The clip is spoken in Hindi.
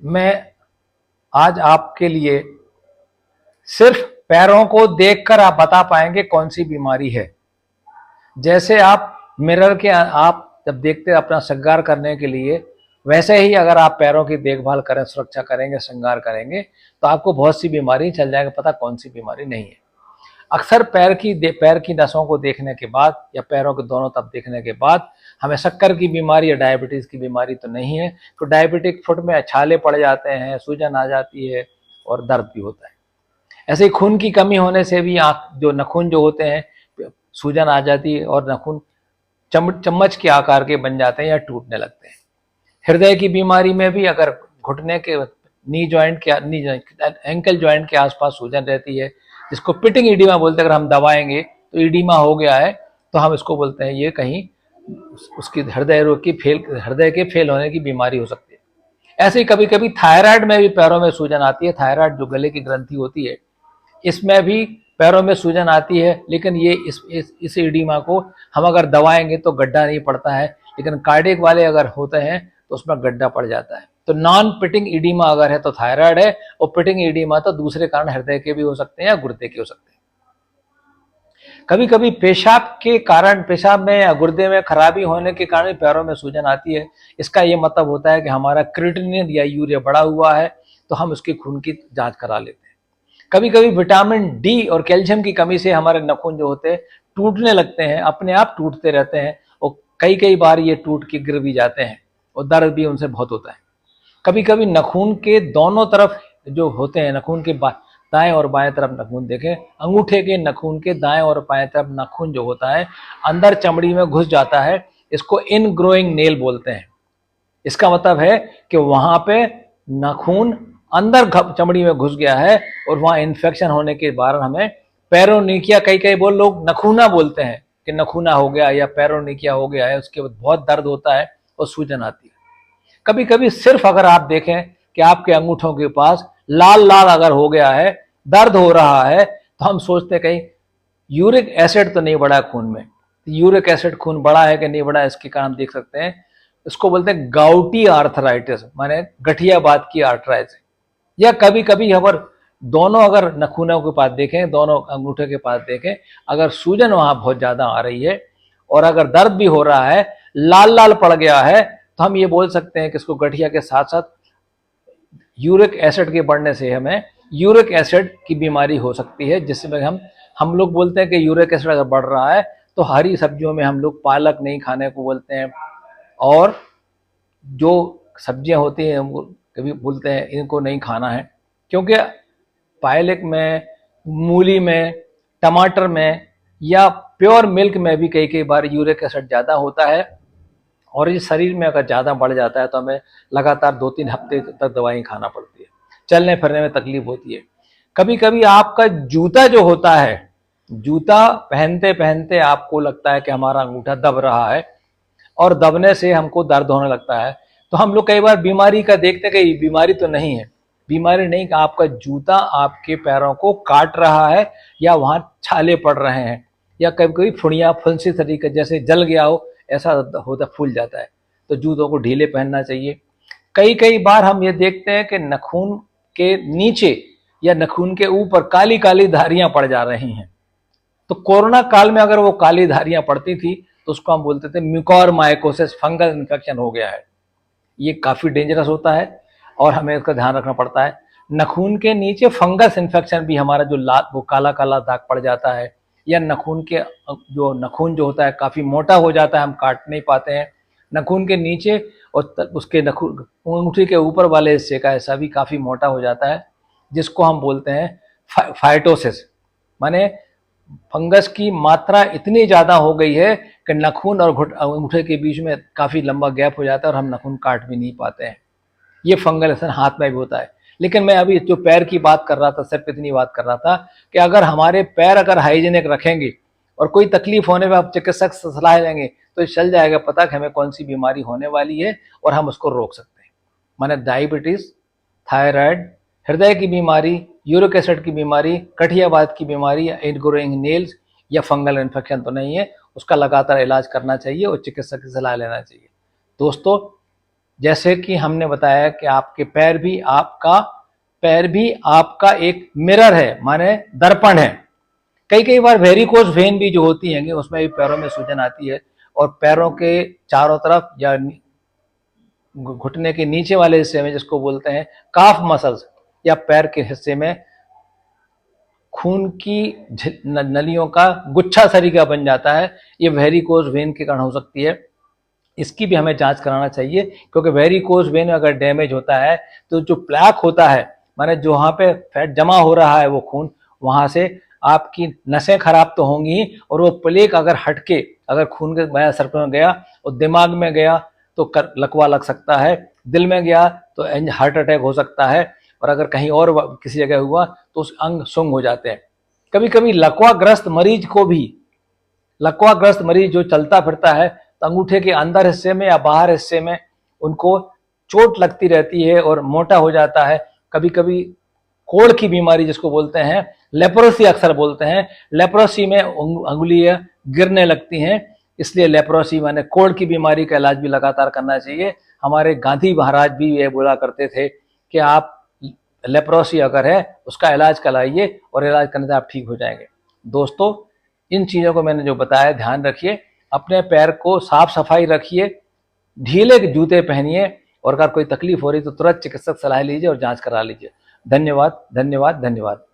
मैं आज आपके लिए सिर्फ पैरों को देखकर आप बता पाएंगे कौन सी बीमारी है। जैसे आप मिरर के आप जब देखते हैं अपना श्रृंगार करने के लिए, वैसे ही अगर आप पैरों की देखभाल करें, सुरक्षा करेंगे, श्रृंगार करेंगे, तो आपको बहुत सी बीमारी चल जाएगा पता कौन सी बीमारी नहीं है। अक्सर पैर की नसों को देखने के बाद या पैरों के दोनों तरफ देखने के बाद हमें शक्कर की बीमारी या डायबिटीज की बीमारी तो नहीं है, तो डायबिटिक फुट में छाले पड़ जाते हैं, सूजन आ जाती है और दर्द भी होता है। ऐसे ही खून की कमी होने से भी आँख जो नखून जो होते हैं सूजन आ जाती है और नखून चम्मच के आकार के बन जाते हैं या टूटने लगते हैं। हृदय की बीमारी में भी अगर घुटने के एंकल जॉइंट के आसपास सूजन रहती है, जिसको पिटिंग ईडीमा बोलते हैं, अगर हम दबाएंगे तो ईडीमा हो गया है तो हम इसको बोलते हैं ये कहीं उसकी हृदय के फेल होने की बीमारी हो सकती है। ऐसे ही कभी कभी थायराइड में भी पैरों में सूजन आती है। थायराइड जो गले की ग्रंथि होती है, इसमें भी पैरों में सूजन आती है, लेकिन ये इस ईडीमा को हम अगर दबाएंगे तो गड्ढा नहीं पड़ता है, लेकिन कार्डियक वाले अगर होते हैं तो उसमें गड्ढा पड़ जाता है। तो नॉन पिटिंग ईडीमा अगर है तो थायराइड है, और पिटिंग ईडीमा तो दूसरे कारण हृदय के भी हो सकते हैं या गुर्दे के हो सकते हैं। कभी कभी पेशाब के कारण, पेशाब में या गुर्दे में खराबी होने के कारण पैरों में सूजन आती है। इसका ये मतलब होता है कि हमारा क्रिएटिनिन या यूरिया बढ़ा हुआ है, तो हम उसकी खून की जांच करा लेते हैं। कभी कभी विटामिन डी और कैल्शियम की कमी से हमारे नाखून जो होते हैं टूटने लगते हैं, अपने आप टूटते रहते हैं, और कई कई बार ये टूट के गिर भी जाते हैं और दर्द भी उनसे बहुत होता है। कभी कभी नाखून के दोनों तरफ जो होते हैं, नाखून के दाएं और बाएं तरफ नाखून देखें, अंगूठे के नाखून के दाएं और बाएं तरफ नाखून जो होता है अंदर चमड़ी में घुस जाता है, इसको इन ग्रोइंग नेल बोलते हैं। इसका मतलब है कि वहां पे नाखून अंदर चमड़ी में घुस गया है और वहां इन्फेक्शन होने के कारण हमें पैरोनिकिया, कई कई लोग नखूना बोलते हैं कि नखूना हो गया या पैरोनिकिया हो गया है, उसके बाद बहुत दर्द होता है और सूजन आती है। कभी कभी सिर्फ अगर आप देखें कि आपके अंगूठों के पास लाल लाल अगर हो गया है, दर्द हो रहा है, तो हम सोचते हैं कहीं यूरिक एसिड तो नहीं बढ़ा खून में। यूरिक एसिड खून बढ़ा है कि नहीं बढ़ा, इसके कारण देख सकते हैं। इसको बोलते हैं गाउटी आर्थराइटिस, माने गठियाबात की आर्थराइटिस। या कभी कभी अगर दोनों अगर नखूनों के पास देखें, दोनों अंगूठे के पास देखें, अगर सूजन वहां बहुत ज्यादा आ रही है और अगर दर्द भी हो रहा है, लाल लाल पड़ गया है, तो हम ये बोल सकते हैं कि इसको गठिया के साथ साथ यूरिक एसिड के बढ़ने से हमें यूरिक एसिड की बीमारी हो सकती है, जिसमें हम लोग बोलते हैं कि यूरिक एसिड अगर बढ़ रहा है तो हरी सब्जियों में हम लोग पालक नहीं खाने को बोलते हैं, और जो सब्जियां होती हैं हम कभी बोलते हैं इनको नहीं खाना है, क्योंकि पालक में, मूली में, टमाटर में या प्योर मिल्क में भी कई कई बार यूरिक एसिड ज़्यादा होता है, और ये शरीर में अगर ज़्यादा बढ़ जाता है तो हमें लगातार 2-3 हफ्ते तक दवाई खाना पड़ती है, चलने फिरने में तकलीफ होती है। कभी कभी आपका जूता जो होता है, जूता पहनते पहनते आपको लगता है कि हमारा अंगूठा दब रहा है और दबने से हमको दर्द होने लगता है, तो हम लोग कई बार बीमारी का देखते कि बीमारी तो नहीं है। बीमारी नहीं कि आपका जूता आपके पैरों को काट रहा है या वहां छाले पड़ रहे हैं, या कभी कभी फुड़ियाँ फुंसी तरीके जैसे जल गया हो ऐसा होता, फूल जाता है, तो जूतों को ढीले पहनना चाहिए। कई कई बार हम ये देखते हैं कि नाखून के नीचे या नाखून के ऊपर काली काली धारियां पड़ जा रही हैं। तो कोरोना काल में अगर वो काली धारियां पड़ती थी तो उसको हम बोलते थे म्यूकोरमाइकोसिस, फंगल इन्फेक्शन हो गया है। ये काफी डेंजरस होता है और हमें इसका ध्यान रखना पड़ता है। नाखून के नीचे फंगस इन्फेक्शन भी, हमारा जो वो काला काला दाग पड़ जाता है, या नाखून के नाखून जो होता है काफी मोटा हो जाता है, हम काट नहीं पाते हैं नाखून के नीचे, और उसके नाखून अंगूठी के ऊपर वाले हिस्से का हिस्सा भी काफी मोटा हो जाता है, जिसको हम बोलते हैं फाइटोसिस। माने फंगस की मात्रा इतनी ज्यादा हो गई है कि नाखून और अंगूठे के बीच में काफी लंबा गैप हो जाता है और हम नाखून काट भी नहीं पाते हैं। ये फंगल असर हाथ में भी होता है। लेकिन मैं अभी जो पैर की बात कर रहा था, सिर्फ इतनी बात कर रहा था कि अगर हमारे पैर अगर हाइजीनिक रखेंगे और कोई तकलीफ होने पर आप चिकित्सक से सलाह लेंगे तो चल जाएगा पता कि हमें कौन सी बीमारी होने वाली है और हम उसको रोक सकते हैं। माने डायबिटीज, थायराइड, हृदय की बीमारी, यूरिक एसिड की बीमारी, गठियाबात की बीमारी, या इनग्रोइंग नेल्स या फंगल इन्फेक्शन तो नहीं है, उसका लगातार इलाज करना चाहिए और चिकित्सक की सलाह लेना चाहिए। दोस्तों, जैसे कि हमने बताया कि आपके पैर भी आपका एक मिरर है, माने दर्पण है। कई बार वेरिकोज वेन भी जो होती हैं उसमें भी पैरों में सूजन आती है, और पैरों के चारों तरफ या घुटने के नीचे वाले हिस्से में, जिसको बोलते हैं काफ मसल्स, या पैर के हिस्से में खून की नलियों का गुच्छा सरीखा बन जाता है। ये वेरिकोज वेन के कारण हो सकती है। इसकी भी हमें जांच कराना चाहिए, क्योंकि वेरिकोज वेन अगर डैमेज होता है तो जो प्लैक होता है, माने जो वहाँ पे फैट जमा हो रहा है वो खून, वहाँ से आपकी नसें खराब तो होंगी ही, और वो प्लेक अगर हटके अगर खून के बाया सर्कुलर में गया और दिमाग में गया तो लकवा लग सकता है, दिल में गया तो हार्ट अटैक हो सकता है, और अगर कहीं और किसी जगह हुआ तो उस अंग सुंग हो जाते हैं। कभी कभी लकवाग्रस्त मरीज जो चलता फिरता है तो अंगूठे के अंदर हिस्से में या बाहर हिस्से में उनको चोट लगती रहती है और मोटा हो जाता है। कभी कभी कोढ़ की बीमारी जिसको बोलते हैं लेप्रोसी, अक्सर बोलते हैं लेप्रोसी में अंगुलियां गिरने लगती हैं, इसलिए लेप्रोसी माने कोढ़ की बीमारी का इलाज भी लगातार करना चाहिए। हमारे गांधी महाराज भी ये बोला करते थे कि आप लेप्रोसी अगर है उसका इलाज कराइए, और इलाज करने से आप ठीक हो जाएंगे। दोस्तों, इन चीज़ों को मैंने जो बताया ध्यान रखिए, अपने पैर को साफ सफाई रखिए, ढीले जूते पहनिए, और अगर कोई तकलीफ हो रही तो तुरंत चिकित्सक सलाह लीजिए और जांच करा लीजिए। धन्यवाद, धन्यवाद, धन्यवाद।